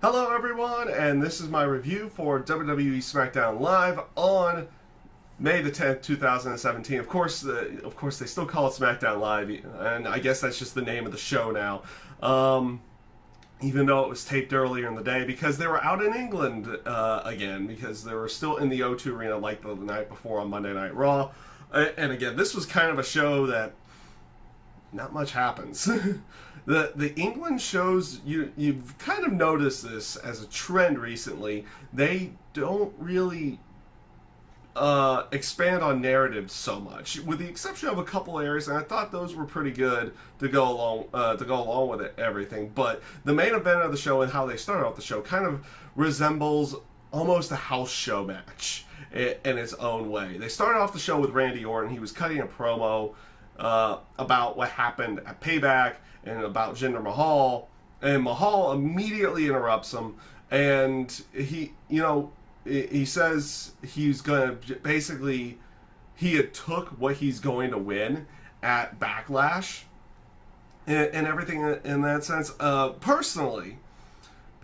Hello everyone, and this is my review for WWE Smackdown Live on May the 10th, 2017. Of course, they still call it Smackdown Live, and I guess that's just the name of the show now. Even though it was taped earlier in the day, because they were out in England again, because they were still in the O2 Arena like the night before on Monday Night Raw. And again, this was kind of a show that not much happens. The England shows, you've kind of noticed this as a trend recently. They don't really expand on narratives so much, with the exception of a couple areas, and I thought those were pretty good to go along with everything. But the main event of the show and how they started off the show kind of resembles almost a house show match in its own way. They started off the show with Randy Orton. He was cutting a promo about what happened at Payback and about Jinder Mahal, and Mahal immediately interrupts him, and he says he's gonna basically, he had took what he's going to win at Backlash and everything in that sense.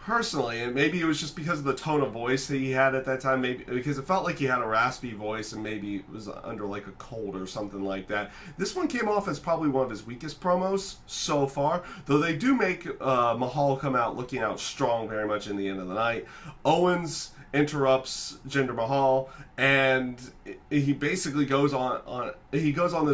Personally, and maybe it was just because of the tone of voice that he had at that time, maybe because it felt like he had a raspy voice and maybe it was under like a cold or something like that. This one came off as probably one of his weakest promos so far, though they do make Mahal come out looking out strong very much in the end of the night. Owens interrupts Jinder Mahal, and he basically goes on this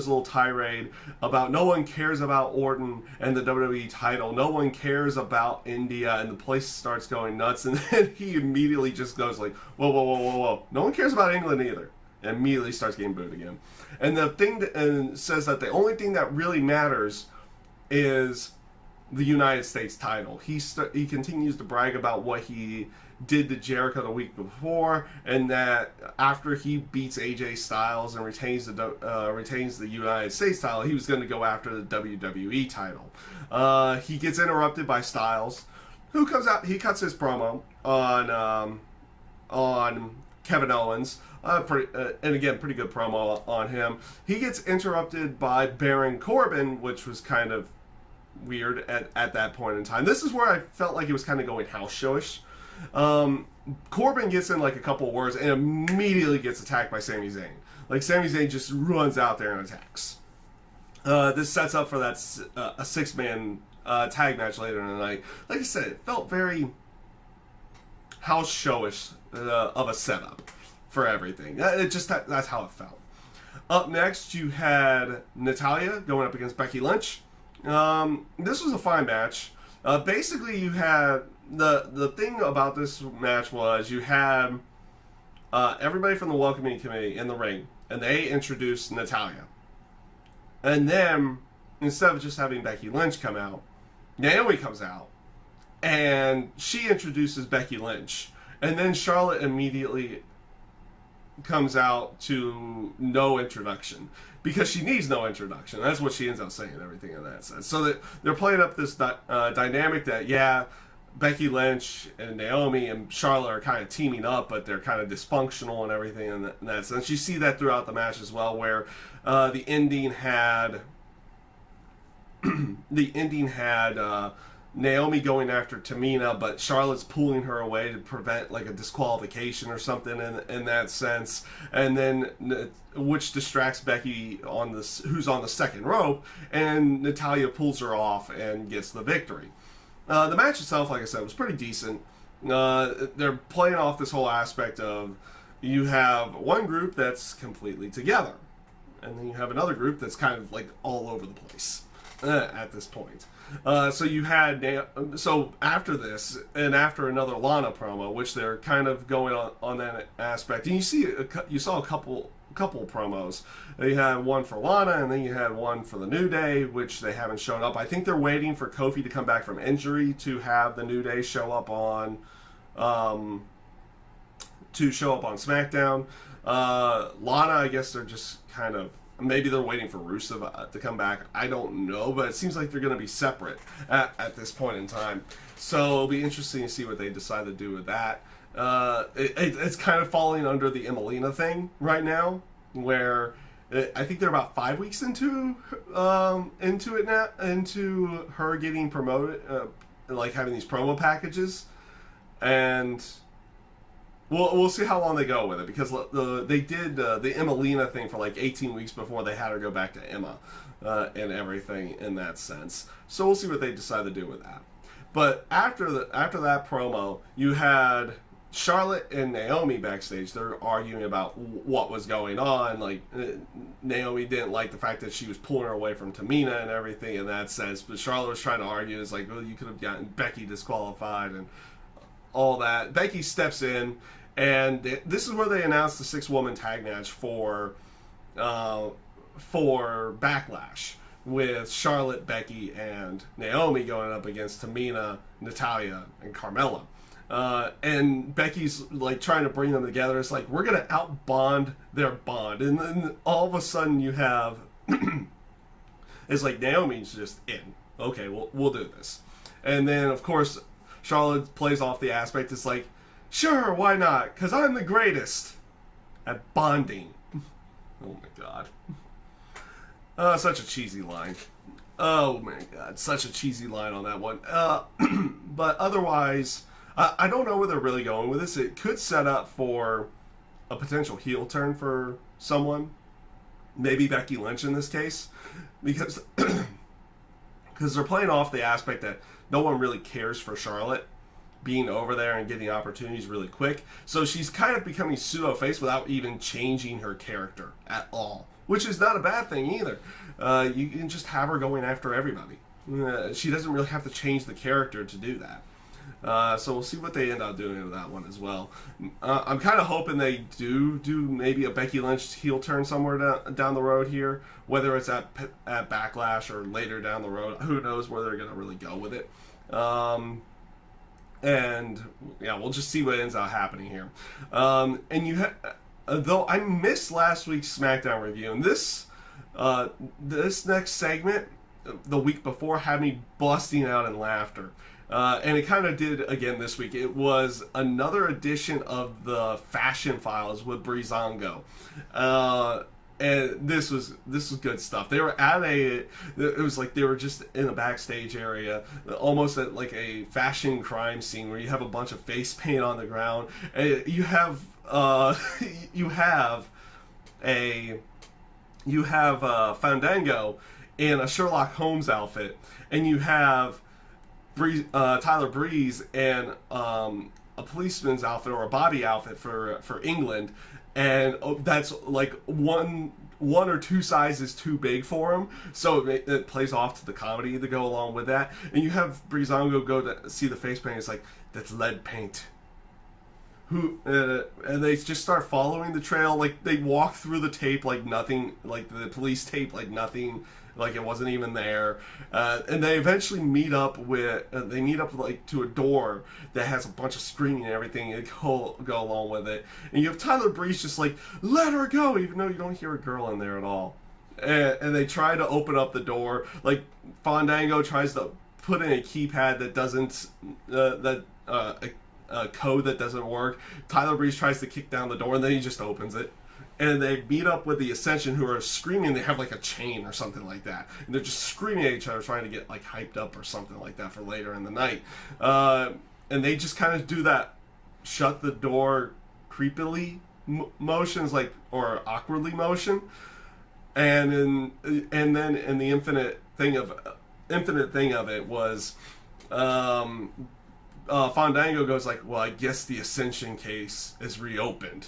little tirade about no one cares about Orton and the WWE title, no one cares about India, and the place starts going nuts, and then he immediately just goes like, whoa, no one cares about England either, and immediately starts getting booed again. And and says that the only thing that really matters is the United States title. He continues to brag about what he did to Jericho the week before, and that after he beats AJ Styles and retains the United States title, he was going to go after the WWE title. He gets interrupted by Styles, who comes out. He cuts his promo on Kevin Owens. And again, pretty good promo on him. He gets interrupted by Baron Corbin, which was kind of weird at that point in time. This is where I felt like it was kind of going house showish. Corbin gets in like a couple words and immediately gets attacked by Sami Zayn. Like, Sami Zayn just runs out there and attacks. This sets up for that a six-man tag match later in the night. Like I said, it felt very house showish of a setup for everything. That's how it felt. Up next, you had Natalya going up against Becky Lynch. This was a fine match. Basically, you had the thing about this match was you had everybody from the welcoming committee in the ring, and they introduced Natalya. And then, instead of just having Becky Lynch come out, Naomi comes out, and she introduces Becky Lynch. And then Charlotte immediately comes out to no introduction, because she needs no introduction. That's what she ends up saying, everything in that sense. So that they're playing up this dynamic that, yeah, Becky Lynch and Naomi and Charlotte are kind of teaming up, but they're kind of dysfunctional and everything in that sense. You see that throughout the match as well, where the ending had Naomi going after Tamina, but Charlotte's pulling her away to prevent like a disqualification or something in that sense, and then which distracts Becky who's on the second rope, and Natalya pulls her off and gets the victory. The match itself, like I said, was pretty decent. They're playing off this whole aspect of you have one group that's completely together, and then you have another group that's kind of like all over the place at this point. So you had after this, and after another Lana promo, which they're kind of going on that aspect, and you saw a couple promos. You had one for Lana, and then you had one for the New Day, which they haven't shown up. I think they're waiting for Kofi to come back from injury to have the New Day show up on SmackDown. Lana, I guess they're just kind of, maybe they're waiting for Rusev to come back. I don't know, but it seems like they're going to be separate at this point in time. So it'll be interesting to see what they decide to do with that. It's kind of falling under the Emelina thing right now, where I think they're about 5 weeks into it now, into her getting promoted, like having these promo packages and we'll see how long they go with it, because they did the Emelina thing for like 18 weeks before they had her go back to Emma and everything in that sense. So we'll see what they decide to do with that. But after that promo, you had Charlotte and Naomi backstage. They're arguing about what was going on. Like, Naomi didn't like the fact that she was pulling her away from Tamina and everything in that sense. But Charlotte was trying to argue. It's like, well, you could have gotten Becky disqualified and all that. Becky steps in, and this is where they announced the 6-woman tag match for Backlash, with Charlotte, Becky, and Naomi going up against Tamina, Natalya, and Carmella. And Becky's like trying to bring them together. It's like, we're gonna outbond their bond, and then all of a sudden you have it's like Naomi's just in. Okay, we'll do this, and then of course Charlotte plays off the aspect. It's like, sure, why not? Because I'm the greatest at bonding. Oh my god. Such a cheesy line. Oh my god, such a cheesy line on that one. But otherwise, I don't know where they're really going with this. It could set up for a potential heel turn for someone. Maybe Becky Lynch in this case. Because they're playing off the aspect that no one really cares for Charlotte being over there and getting opportunities really quick. So she's kind of becoming pseudo-face without even changing her character at all, which is not a bad thing either. You can just have her going after everybody. She doesn't really have to change the character to do that. So we'll see what they end up doing with that one as well. I'm kind of hoping they do maybe a Becky Lynch heel turn somewhere down the road here, whether it's at Backlash or later down the road. Who knows where they're going to really go with it. And yeah, we'll just see what ends up happening here. And you though I missed last week's SmackDown review, and this next segment the week before had me busting out in laughter. And it kind of did again this week. It was another edition of the Fashion Files with Breezango. And this was good stuff. They were it was like they were just in a backstage area, almost at like a fashion crime scene where you have a bunch of face paint on the ground, and you have Fandango in a Sherlock Holmes outfit, and you have Tyler Breeze in a policeman's outfit or a Bobby outfit for England. And that's like one or two sizes too big for him, so it plays off to the comedy to go along with that. And you have Breezango go to see the face paint. It's like, that's lead paint. And they just start following the trail. Like, they walk through the tape like nothing, like the police tape like nothing, like it wasn't even there. And they eventually meet up like to a door that has a bunch of screaming and everything, and go along with it. And you have Tyler Breeze just like, let her go, even though you don't hear a girl in there at all. And they try to open up the door. Like, Fandango tries to put in a keypad that doesn't, a code that doesn't work. Tyler Breeze tries to kick down the door, and then he just opens it. And they meet up with the Ascension, who are screaming. They have like a chain or something like that, and they're just screaming at each other, trying to get like hyped up or something like that for later in the night. And they just kind of do that shut the door creepily motions, like, or awkwardly motion. And then the infinite thing of it was Fandango goes like, well, I guess the Ascension case is reopened.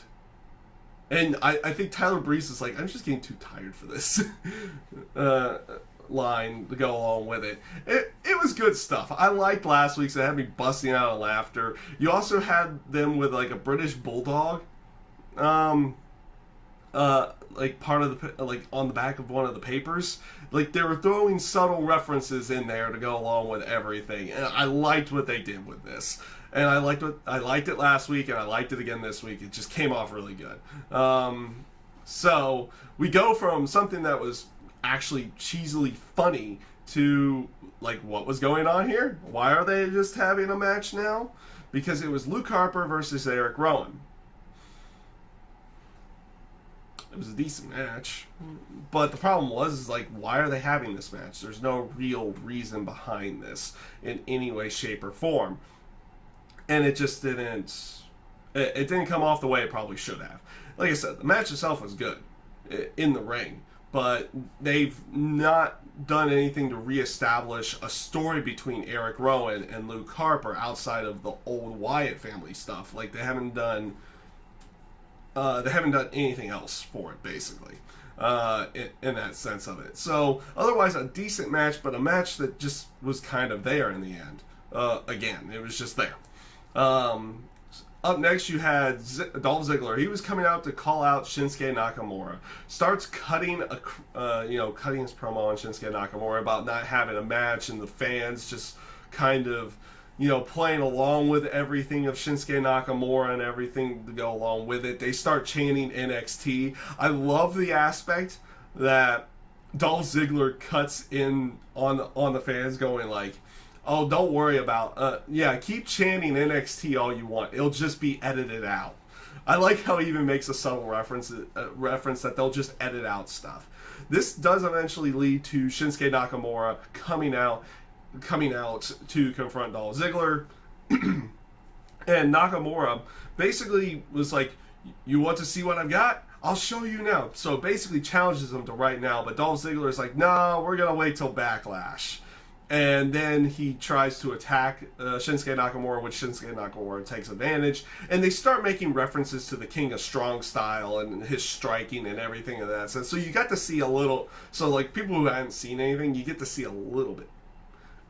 And I think Tyler Breeze is like, I'm just getting too tired for this line to go along with it. It was good stuff. I liked last week's. It had me busting out of laughter. You also had them with like a British bulldog, like part of the, like on the back of one of the papers. Like, they were throwing subtle references in there to go along with everything, and I liked what they did with this. And I liked it last week, and I liked it again this week. It just came off really good. So we go from something that was actually cheesily funny to, like, what was going on here? Why are they just having a match now? Because it was Luke Harper versus Eric Rowan. It was a decent match, but the problem was like, why are they having this match? There's no real reason behind this in any way, shape, or form. and it just didn't. It didn't come off the way it probably should have. Like I said, the match itself was good in the ring, but they've not done anything to reestablish a story between Eric Rowan and Luke Harper outside of the old Wyatt family stuff. Like they haven't done anything else for it, basically, in that sense of it. So otherwise, a decent match, but a match that just was kind of there in the end. Again, it was just there. Up next, you had Dolph Ziggler. He was coming out to call out Shinsuke Nakamura. Starts cutting cutting his promo on Shinsuke Nakamura about not having a match, and the fans just kind of, playing along with everything of Shinsuke Nakamura and everything to go along with it. They start chanting NXT. I love the aspect that Dolph Ziggler cuts in on the fans, going like, "Oh, don't worry about keep chanting NXT all you want. It'll just be edited out." I like how he even makes a subtle reference that they'll just edit out stuff. This does eventually lead to Shinsuke Nakamura coming out to confront Dolph Ziggler. And Nakamura basically was like, "You want to see what I've got? I'll show you now." So basically challenges him to right now, but Dolph Ziggler is like, "No, we're going to wait till Backlash." And then he tries to attack Shinsuke Nakamura, which Shinsuke Nakamura takes advantage. And they start making references to the King of Strong Style and his striking and everything in that sense. So you got to see a little... So, like, people who haven't seen anything, you get to see a little bit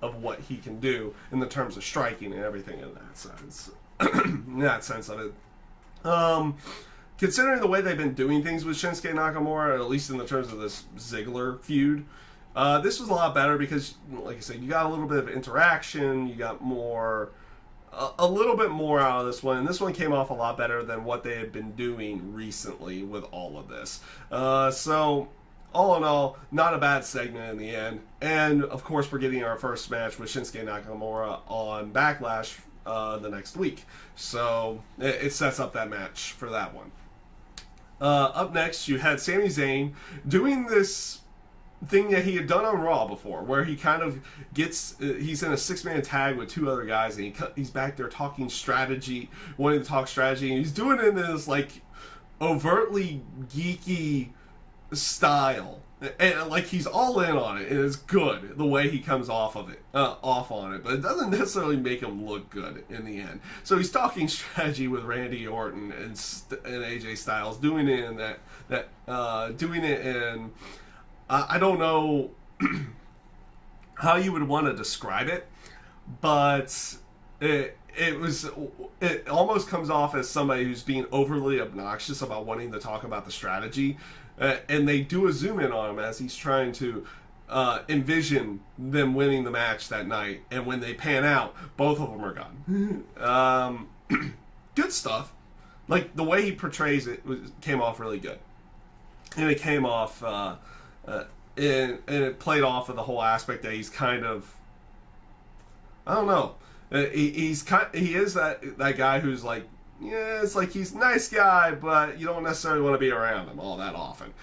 of what he can do in the terms of striking and everything in that sense. In that sense of it. Considering the way they've been doing things with Shinsuke Nakamura, at least in the terms of this Ziggler feud... this was a lot better because, like I said, you got a little bit of interaction, you got a little bit more out of this one, and this one came off a lot better than what they had been doing recently with all of this. So, all in all, not a bad segment in the end, and of course we're getting our first match with Shinsuke Nakamura on Backlash the next week, so it sets up that match for that one. Up next, you had Sami Zayn doing this thing that he had done on Raw before, where he kind of he's in a 6-man tag with 2 other guys, and he's back there talking strategy, wanting to talk strategy, and he's doing it in this like overtly geeky style, and like he's all in on it, and it's good the way he comes off on it, but it doesn't necessarily make him look good in the end. So he's talking strategy with Randy Orton and AJ Styles, doing it in I don't know how you would want to describe it, but it almost comes off as somebody who's being overly obnoxious about wanting to talk about the strategy, and they do a zoom in on him as he's trying to envision them winning the match that night, and when they pan out, both of them are gone. Good stuff. Like, the way he portrays it came off really good, and it came off... and it played off of the whole aspect that he's kind of, I don't know, he is that guy who's like, yeah, it's like he's a nice guy, but you don't necessarily want to be around him all that often,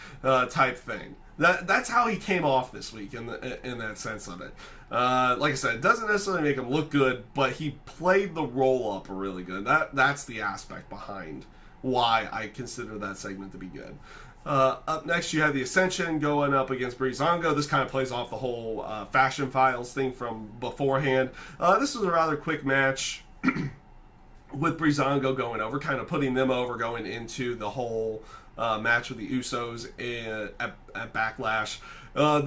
type thing. That's how he came off this week in that sense of it. Like I said, it doesn't necessarily make him look good, but he played the role up really good. That's the aspect behind why I consider that segment to be good. Up next, you have the Ascension going up against Breezango. This kind of plays off the whole Fashion Files thing from beforehand. This was a rather quick match with Breezango going over, kind of putting them over going into the whole match with the Usos at Backlash.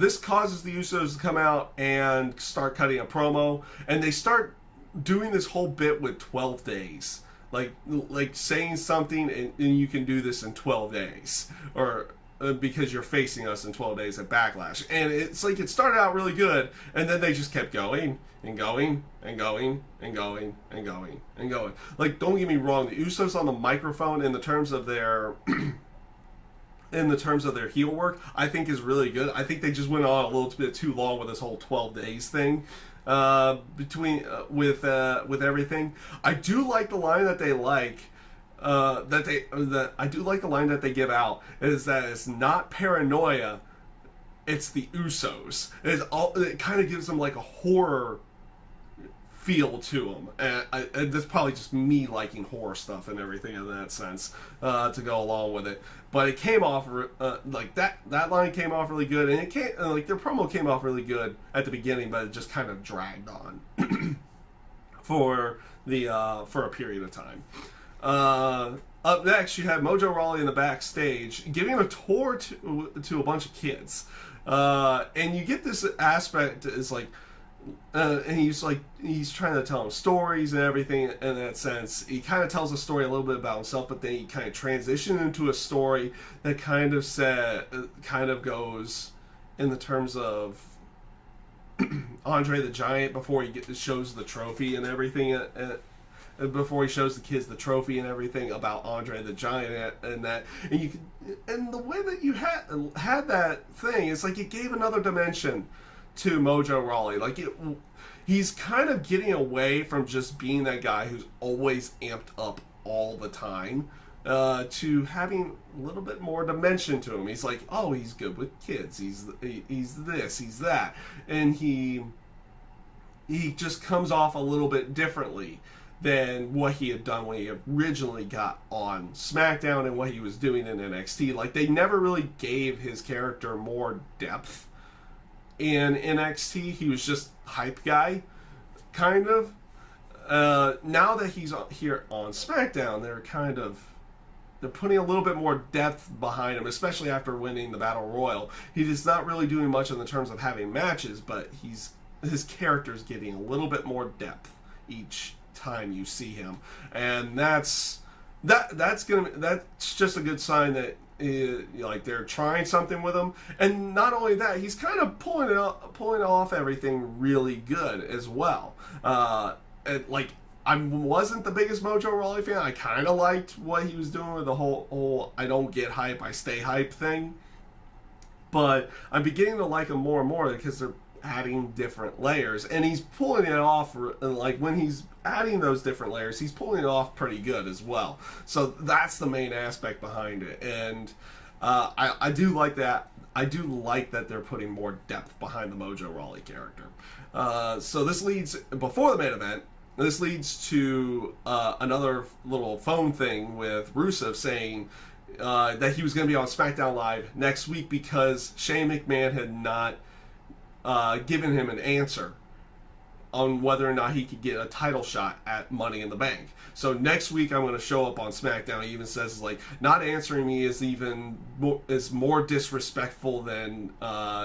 This causes the Usos to come out and start cutting a promo, and they start doing this whole bit with 12 days. Like saying something and you can do this in 12 days, or because you're facing us in 12 days at Backlash. And it's like it started out really good, and then they just kept going and going and going and going and going and going. Like, don't get me wrong, the Usos on the microphone in the terms of their heel work, I think is really good. I think they just went on a little bit too long with this whole 12 days thing. With everything. I do like the line that they I do like the line that they give out, is that it's not paranoia, it's the Usos. It kind of gives them like a horror feel to them. And that's probably just me liking horror stuff and everything in that sense to go along with it. But it came off like that line came off really good, and it came like their promo came off really good at the beginning, but it just kind of dragged on for a period of time. Up next, you have Mojo Rawley in the backstage giving a tour to a bunch of kids, and you get this aspect is like. And he's trying to tell them stories and everything in that sense. He kind of tells a story a little bit about himself, but then he kind of transitions into a story that kind of goes in the terms of Andre the Giant before he shows the trophy and everything. Before he shows the kids the trophy and everything about Andre the Giant and that, and the way that you had that thing, it's like it gave another dimension to Mojo Rawley. Like he's kind of getting away from just being that guy who's always amped up all the time to having a little bit more dimension to him. He's like, oh, he's good with kids. He's this, he's that, and he just comes off a little bit differently than what he had done when he originally got on SmackDown and what he was doing in NXT. Like they never really gave his character more depth. In NXT, he was just hype guy, kind of. Now that he's here on SmackDown, they're putting a little bit more depth behind him, especially after winning the Battle Royal. He is not really doing much in the terms of having matches, but his character's getting a little bit more depth each time you see him, and that's just a good sign that. Like they're trying something with him, and not only that, he's kind of pulling off everything really good as well. Like I wasn't the biggest Mojo Rawley fan. I kind of liked what he was doing with the whole "I don't get hype, I stay hype" thing, but I'm beginning to like him more and more because they're adding different layers, and he's pulling it off. Like when he's adding those different layers, he's pulling it off pretty good as well. So that's the main aspect behind it, and I do like that. I do like that they're putting more depth behind the Mojo Rawley character. So this leads, before the main event, this leads to another little phone thing with Rusev saying that he was going to be on SmackDown Live next week because Shane McMahon had not given him an answer on whether or not he could get a title shot at Money in the Bank. So next week I'm going to show up on SmackDown. He even says like not answering me is more disrespectful than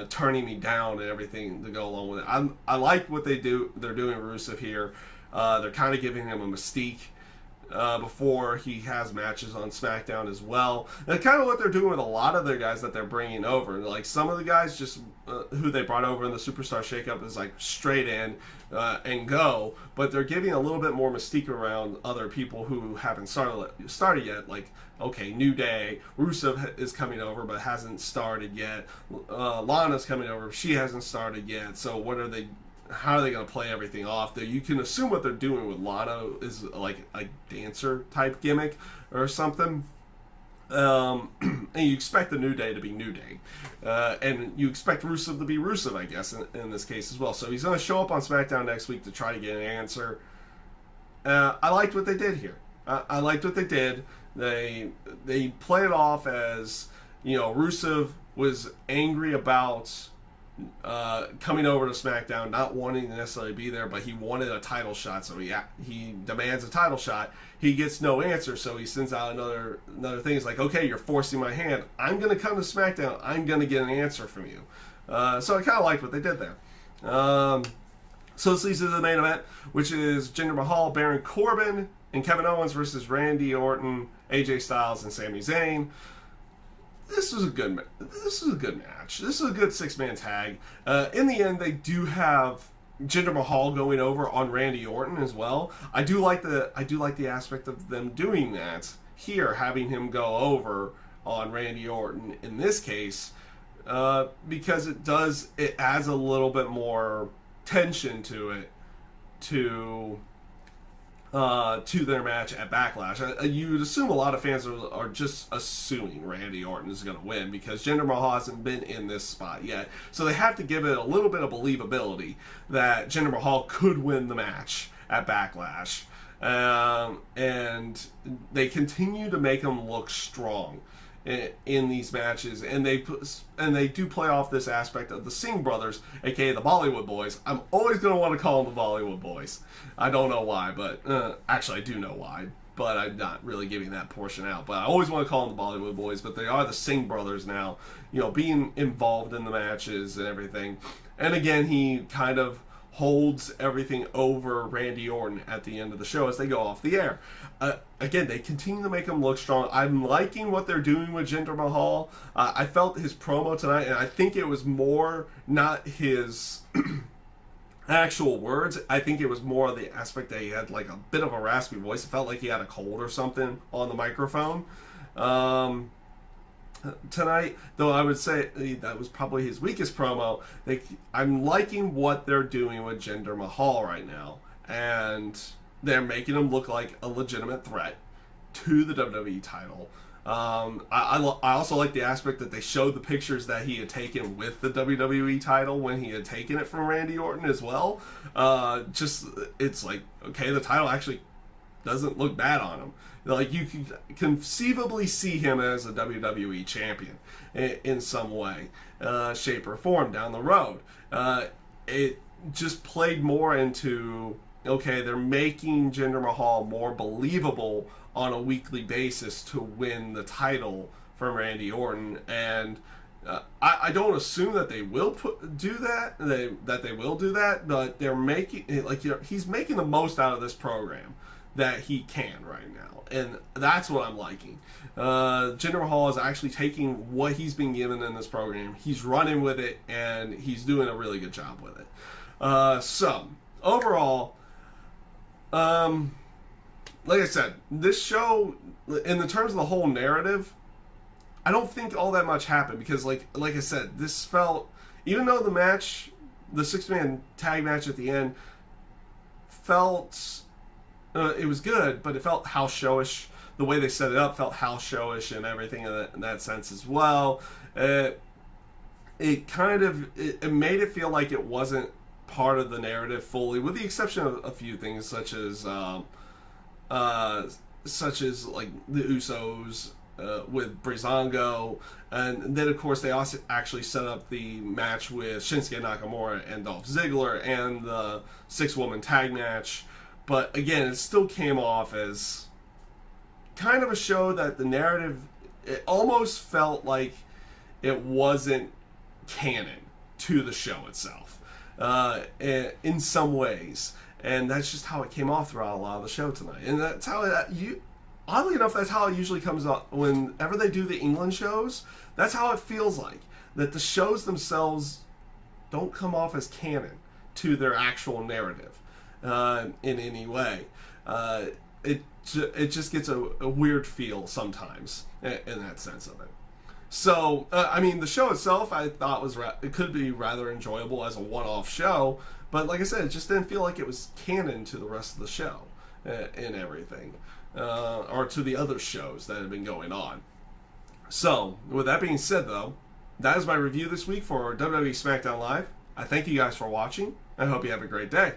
turning me down and everything to go along with it. I like what they're doing Rusev here. They're kind of giving him a mystique before he has matches on SmackDown as well. And kind of what they're doing with a lot of their guys that they're bringing over. Like some of the guys just who they brought over in the Superstar Shakeup is like straight in and go, but they're giving a little bit more mystique around other people who haven't started yet. Like, okay, New Day, Rusev is coming over but hasn't started yet. Lana's coming over, she hasn't started yet. So how are they going to play everything off? You can assume what they're doing with Lana is like a dancer type gimmick or something. And you expect the New Day to be New Day. And you expect Rusev to be Rusev, I guess, in this case as well. So he's going to show up on SmackDown next week to try to get an answer. I liked what they did here. I liked what they did. They play it off as, Rusev was angry about coming over to SmackDown, not wanting to necessarily be there, but he wanted a title shot, so he demands a title shot. He gets no answer, so he sends out another thing. He's like, okay, you're forcing my hand. I'm going to come to SmackDown. I'm going to get an answer from you. So I kind of liked what they did there. So this leads to the main event, which is Jinder Mahal, Baron Corbin, and Kevin Owens versus Randy Orton, AJ Styles, and Sami Zayn. This is a good match. This is a good 6-man tag. In the end, they do have Jinder Mahal going over on Randy Orton as well. I do like the aspect of them doing that here, having him go over on Randy Orton in this case, because it adds a little bit more tension to it, to their match at Backlash. You would assume a lot of fans are just assuming Randy Orton is going to win because Jinder Mahal hasn't been in this spot yet. So they have to give it a little bit of believability that Jinder Mahal could win the match at Backlash. And they continue to make him look strong in these matches, and they do play off this aspect of the Singh brothers, aka the Bollywood Boys. I'm always going to want to call them the Bollywood Boys. I don't know why, but actually I do know why, but I'm not really giving that portion out. But I always want to call them the Bollywood Boys, but they are the Singh brothers now, being involved in the matches and everything. And again, he kind of holds everything over Randy Orton at the end of the show as they go off the air. Again, they continue to make him look strong. I'm liking what they're doing with Jinder Mahal. I felt his promo tonight, and I think it was more not his actual words. I think it was more the aspect that he had like a bit of a raspy voice. It felt like he had a cold or something on the microphone. Tonight, though, I would say that was probably his weakest promo. I'm liking what they're doing with Jinder Mahal right now, and they're making him look like a legitimate threat to the WWE title. I also like the aspect that they showed the pictures that he had taken with the WWE title when he had taken it from Randy Orton as well. It's like, okay, the title actually doesn't look bad on him. Like, you can conceivably see him as a WWE champion in some way, shape, or form down the road. It just played more into, okay, they're making Jinder Mahal more believable on a weekly basis to win the title from Randy Orton. And I don't assume that they will do that, that they will do that, but they're making, he's making the most out of this program that he can right now. And that's what I'm liking. Jinder Mahal is actually taking what he's been given in this program. He's running with it, and he's doing a really good job with it. So, overall, like I said, this show, in the terms of the whole narrative, I don't think all that much happened. Because, like I said, this felt, even though the match, the 6-man tag match at the end, felt... it was good, but it felt house showish. The way they set it up felt house showish and everything in that sense as well. It made it feel like it wasn't part of the narrative fully, with the exception of a few things such as like the Usos with Breezango, and then of course they also actually set up the match with Shinsuke Nakamura and Dolph Ziggler and the 6-woman tag match. But again, it still came off as kind of a show that the narrative, it almost felt like it wasn't canon to the show itself in some ways. And that's just how it came off throughout a lot of the show tonight. And that's how oddly enough, that's how it usually comes up whenever they do the England shows. That's how it feels like, that the shows themselves don't come off as canon to their actual narrative. In any way. It just gets a weird feel sometimes in that sense of it. So, I mean, the show itself I thought it could be rather enjoyable as a one-off show, but like I said, it just didn't feel like it was canon to the rest of the show and everything, or to the other shows that have been going on. So, with that being said, though, that is my review this week for WWE Smackdown Live. I thank you guys for watching. I hope you have a great day.